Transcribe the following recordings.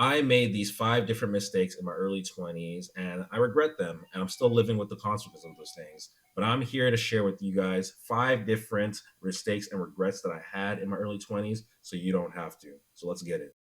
I made these 5 different mistakes in my early 20s, and I regret them, and I'm still living with the consequences of those things. But I'm here to share with you guys 5 different mistakes and regrets that I had in my early 20s, so you don't have to. So let's get it.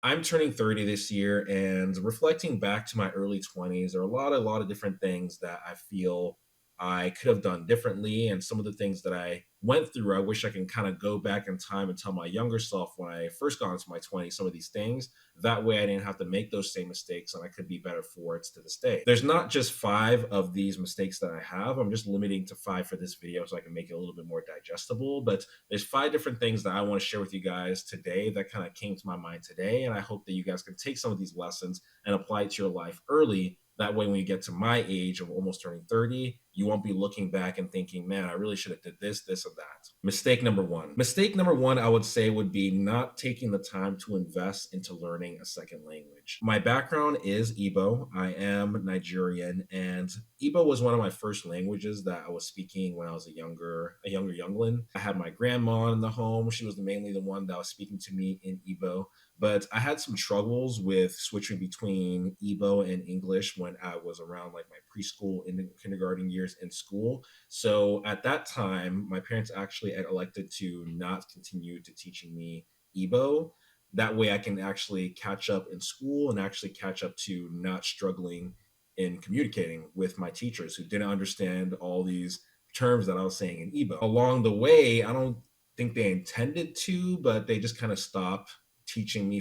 I'm turning 30 this year, and reflecting back to my early 20s, there are a lot of different things that I feel I could have done differently. And some of the things that I went through, I wish I can kind of go back in time and tell my younger self when I first got into my 20s some of these things. That way I didn't have to make those same mistakes and I could be better for it to this day. There's not just 5 of these mistakes that I have. I'm just limiting to 5 for this video so I can make it a little bit more digestible. But there's 5 different things that I want to share with you guys today that kind of came to my mind today. And I hope that you guys can take some of these lessons and apply it to your life early. That way, when you get to my age of almost turning 30, you won't be looking back and thinking, man, I really should have did this, this, and that. Mistake number one. Mistake number one, I would say, would be not taking the time to invest into learning a second language. My background is Igbo. I am Nigerian, and Igbo was one of my first languages that I was speaking when I was a younger youngling. I had my grandma in the home. She was mainly the one that was speaking to me in Igbo. But I had some struggles with switching between Igbo and English when I was around like my preschool and kindergarten years in school. So at that time, my parents actually had elected to not continue to teaching me Igbo. That way I can actually catch up in school and actually catch up to not struggling in communicating with my teachers who didn't understand all these terms that I was saying in Igbo. Along the way, I don't think they intended to, but they just kind of stopped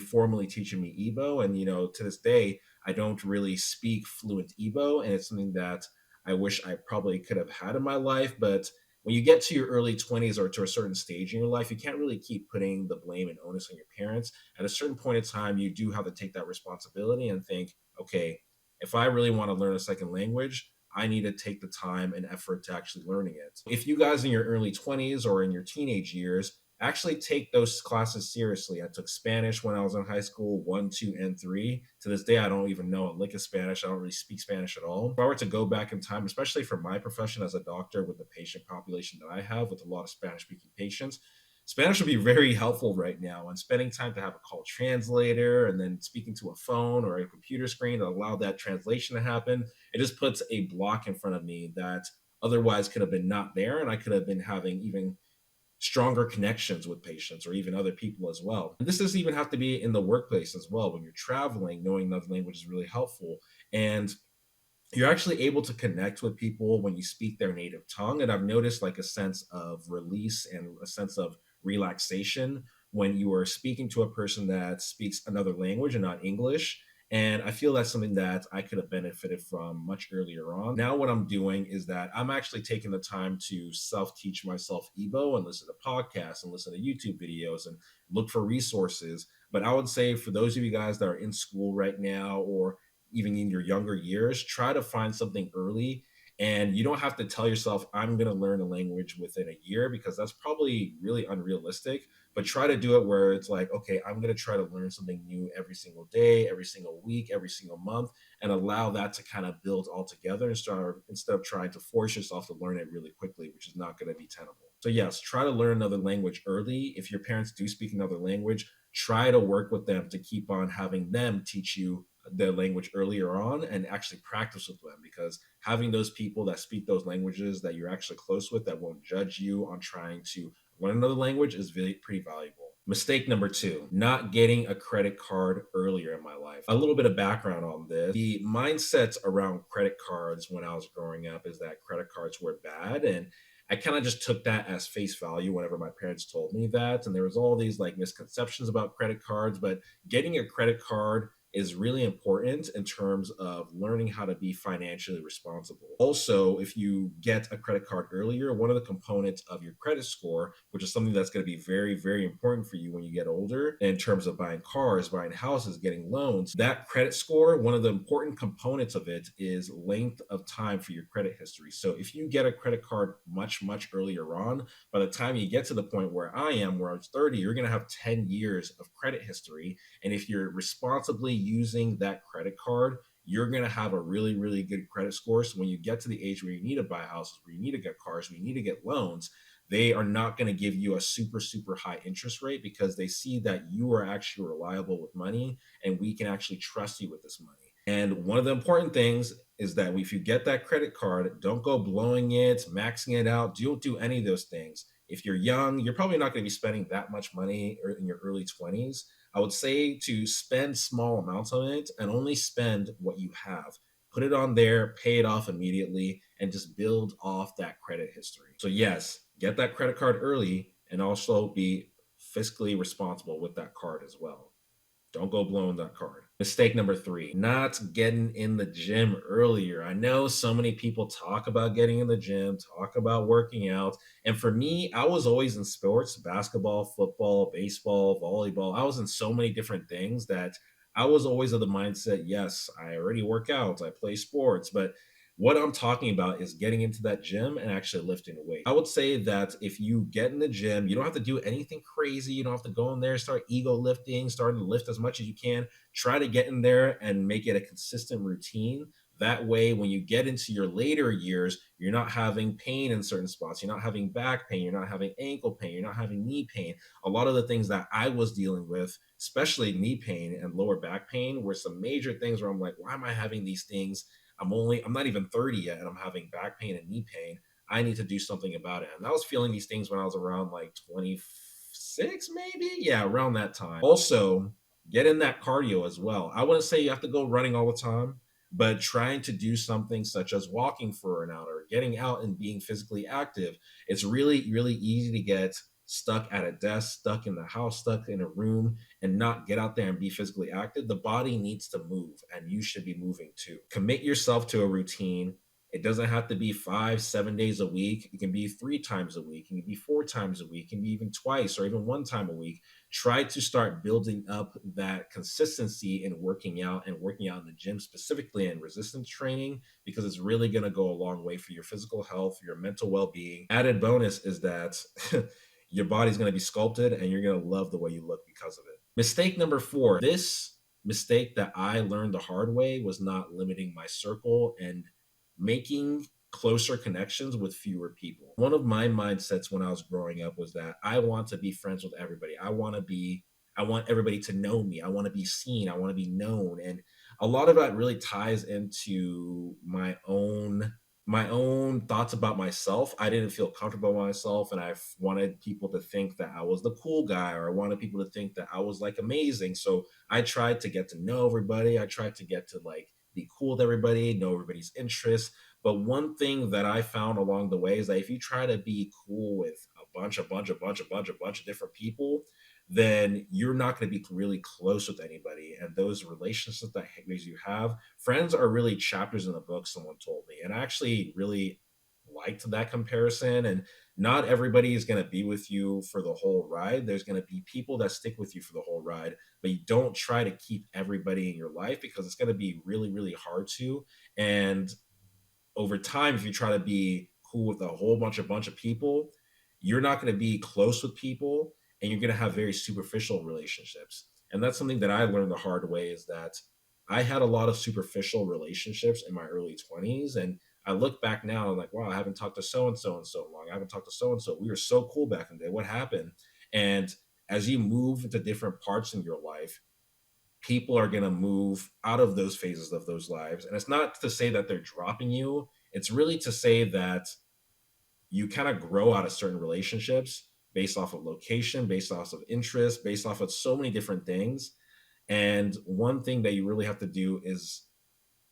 formally teaching me Igbo. And, to this day, I don't really speak fluent Igbo. And it's something that I wish I probably could have had in my life. But when you get to your early 20s or to a certain stage in your life, you can't really keep putting the blame and onus on your parents. At a certain point in time, you do have to take that responsibility and think, okay, if I really want to learn a second language, I need to take the time and effort to actually learning it. If you guys in your early 20s or in your teenage years actually take those classes seriously. I took Spanish when I was in high school, one, two, and three. To this day, I don't even know a lick of Spanish. I don't really speak Spanish at all. If I were to go back in time, especially for my profession as a doctor with the patient population that I have with a lot of Spanish speaking patients, Spanish would be very helpful right now. And spending time to have a call translator and then speaking to a phone or a computer screen to allow that translation to happen, it just puts a block in front of me that otherwise could have been not there. And I could have been having even stronger connections with patients or even other people as well. And this doesn't even have to be in the workplace as well. When you're traveling, knowing another language is really helpful. And you're actually able to connect with people when you speak their native tongue. And I've noticed like a sense of release and a sense of relaxation when you are speaking to a person that speaks another language and not English. And I feel that's something that I could have benefited from much earlier on. Now, what I'm doing is that I'm actually taking the time to self teach myself Igbo and listen to podcasts and listen to YouTube videos and look for resources. But I would say for those of you guys that are in school right now or even in your younger years, try to find something early. And you don't have to tell yourself, I'm going to learn a language within a year, because that's probably really unrealistic. But try to do it where it's like, okay, I'm going to try to learn something new every single day, every single week, every single month, and allow that to kind of build all together instead of trying to force yourself to learn it really quickly, which is not going to be tenable. So, yes, try to learn another language early. If your parents do speak another language, try to work with them to keep on having them teach you their language earlier on and actually practice with them, because having those people that speak those languages that you're actually close with that won't judge you on trying to learn another language is pretty valuable. Mistake number two, not getting a credit card earlier in my life. A little bit of background on this. The mindset around credit cards when I was growing up is that credit cards were bad. And I kind of just took that as face value whenever my parents told me that. And there was all these like misconceptions about credit cards, but getting a credit card is really important in terms of learning how to be financially responsible. Also, if you get a credit card earlier, one of the components of your credit score, which is something that's going to be very, very important for you when you get older in terms of buying cars, buying houses, getting loans, that credit score, one of the important components of it is length of time for your credit history. So if you get a credit card much, much earlier on, by the time you get to the point where I am, where I was 30, you're going to have 10 years of credit history. And if you're responsibly using that credit card, you're going to have a really, really good credit score. So when you get to the age where you need to buy houses, where you need to get cars, where you need to get loans, they are not going to give you a super, super high interest rate because they see that you are actually reliable with money and we can actually trust you with this money. And one of the important things is that if you get that credit card, don't go blowing it, maxing it out. Don't do any of those things. If you're young, you're probably not going to be spending that much money in your early 20s. I would say to spend small amounts on it and only spend what you have. Put it on there, pay it off immediately, and just build off that credit history. So, yes, get that credit card early and also be fiscally responsible with that card as well. Don't go blowing that card. Mistake number three, not getting in the gym earlier. I know so many people talk about getting in the gym, talk about working out. And for me, I was always in sports, basketball, football, baseball, volleyball. I was in so many different things that I was always of the mindset, yes, I already work out, I play sports, but what I'm talking about is getting into that gym and actually lifting weight. I would say that if you get in the gym, you don't have to do anything crazy. You don't have to go in there, start ego lifting, starting to lift as much as you can. Try to get in there and make it a consistent routine. That way, when you get into your later years, you're not having pain in certain spots. You're not having back pain. You're not having ankle pain. You're not having knee pain. A lot of the things that I was dealing with, especially knee pain and lower back pain, were some major things where I'm like, why am I having these things? I'm not even 30 yet and I'm having back pain and knee pain. I need to do something about it. And I was feeling these things when I was around like 26, maybe. Yeah, around that time. Also, get in that cardio as well. I wouldn't say you have to go running all the time, but trying to do something such as walking for an hour, or getting out and being physically active. It's really, really easy to get stuck at a desk, stuck in the house, stuck in a room, and not get out there and be physically active. The body needs to move, and you should be moving too. Commit yourself to a routine. It doesn't have to be 5, 7 days a week. It can be 3 times a week. It can be 4 times a week. It can be even twice or even 1 time a week. Try to start building up that consistency in working out and working out in the gym, specifically in resistance training, because it's really going to go a long way for your physical health, your mental well being. Added bonus is that your body's going to be sculpted and you're going to love the way you look because of it. Mistake number four. This mistake that I learned the hard way was not limiting my circle and making closer connections with fewer people. One of my mindsets when I was growing up was that I want to be friends with everybody. I want everybody to know me. I want to be seen. I want to be known. And a lot of that really ties into my own thoughts about myself. I didn't feel comfortable with myself, and wanted people to think that I was the cool guy, or I wanted people to think that I was like amazing. So I tried to get to know everybody. I tried to get to like be cool with everybody, know everybody's interests. But one thing that I found along the way is that if you try to be cool with a bunch of different people, then you're not going to be really close with anybody. And those relationships that you have, friends are really chapters in the book, someone told me. And I actually really liked that comparison. And not everybody is going to be with you for the whole ride. There's going to be people that stick with you for the whole ride, but you don't try to keep everybody in your life because it's going to be really, really hard to. And over time, if you try to be cool with a whole bunch of people, you're not going to be close with people and you're going to have very superficial relationships. And that's something that I learned the hard way is that I had a lot of superficial relationships in my early 20s. And I look back now and I'm like, wow, I haven't talked to so and so in so long. I haven't talked to so and so. We were so cool back in the day. What happened? And as you move into different parts in your life, people are going to move out of those phases of those lives. And it's not to say that they're dropping you, it's really to say that you kind of grow out of certain relationships based off of location, based off of interest, based off of so many different things. And one thing that you really have to do is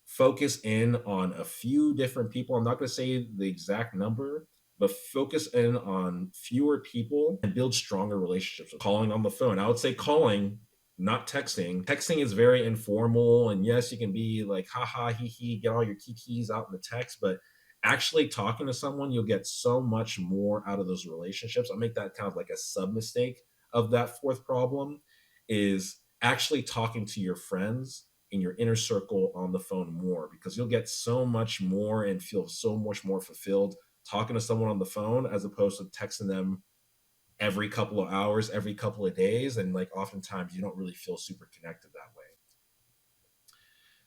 focus in on a few different people. I'm not going to say the exact number, but focus in on fewer people and build stronger relationships. Calling on the phone. I would say calling, not texting. Texting is very informal. And yes, you can be like, haha, hee hee, get all your kikis out in the text, but actually talking to someone, you'll get so much more out of those relationships. I'll make that kind of like a sub mistake of that fourth problem is actually talking to your friends in your inner circle on the phone more because you'll get so much more and feel so much more fulfilled talking to someone on the phone as opposed to texting them every couple of hours, every couple of days. And like oftentimes you don't really feel super connected that way.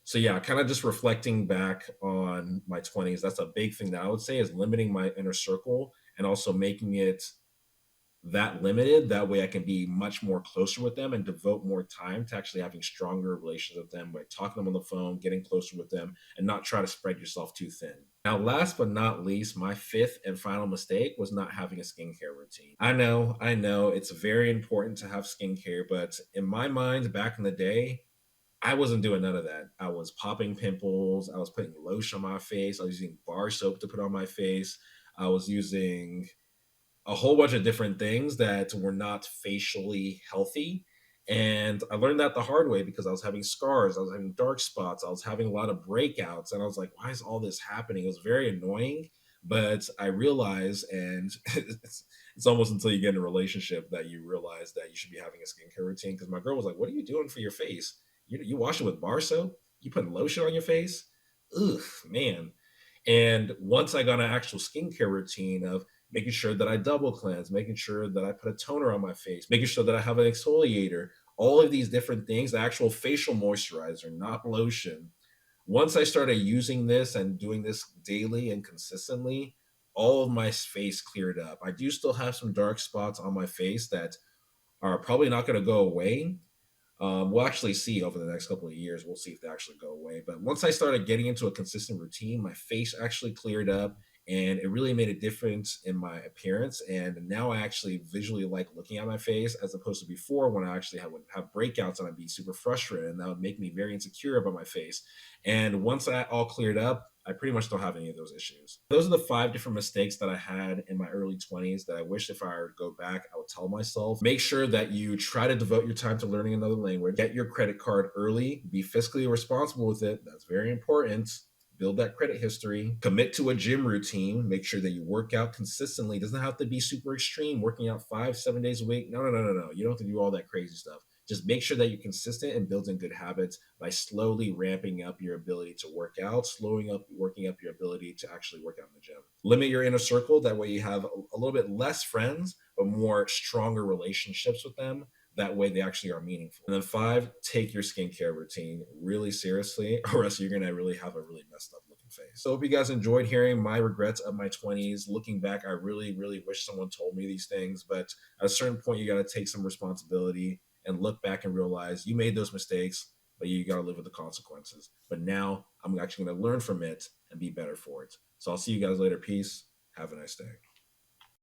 So yeah, kind of just reflecting back on my 20s, that's a big thing that I would say is limiting my inner circle and also making it that limited. That way I can be much more closer with them and devote more time to actually having stronger relations with them by talking to them on the phone, getting closer with them, and not try to spread yourself too thin. Now, last but not least, my fifth and final mistake was not having a skincare routine. I know, it's very important to have skincare, but in my mind, back in the day, I wasn't doing none of that. I was popping pimples. I was putting lotion on my face. I was using bar soap to put on my face. I was using a whole bunch of different things that were not facially healthy. And I learned that the hard way because I was having scars, I was having dark spots, I was having a lot of breakouts. And I was like, why is all this happening? It was very annoying. But I realized, and it's almost until you get in a relationship that you realize that you should be having a skincare routine. Because my girl was like, what are you doing for your face? You wash it with bar soap? You put lotion on your face? Ugh, man. And once I got an actual skincare routine of making sure that I double cleanse, making sure that I put a toner on my face, making sure that I have an exfoliator, all of these different things, the actual facial moisturizer, not lotion. Once I started using this and doing this daily and consistently, all of my face cleared up. I do still have some dark spots on my face that are probably not going to go away, we'll actually see over the next couple of years. We'll see if they actually go away. But once I started getting into a consistent routine, my face actually cleared up and it really made a difference in my appearance. And now I actually visually like looking at my face as opposed to before when I actually would have breakouts and I'd be super frustrated and that would make me very insecure about my face. And once that all cleared up, I pretty much don't have any of those issues. Those are the five different mistakes that I had in my early 20s that I wish if I were to go back, I would tell myself. Make sure that you try to devote your time to learning another language, get your credit card early, be fiscally responsible with it. That's very important. Build that credit history, commit to a gym routine, make sure that you work out consistently. It doesn't have to be super extreme, working out 5, 7 days a week. No, no, no, no, no. You don't have to do all that crazy stuff. Just make sure that you're consistent and building good habits by slowly ramping up your ability to work out, slowing up, working up your ability to actually work out in the gym. Limit your inner circle. That way you have a little bit less friends, but more stronger relationships with them. That way they actually are meaningful. And then five, take your skincare routine really seriously, or else you're going to really have a really messed up looking face. So hope you guys enjoyed hearing my regrets of my 20s. Looking back, I really, really wish someone told me these things, but at a certain point, you got to take some responsibility and look back and realize you made those mistakes, but you got to live with the consequences. But now I'm actually going to learn from it and be better for it. So I'll see you guys later. Peace. Have a nice day.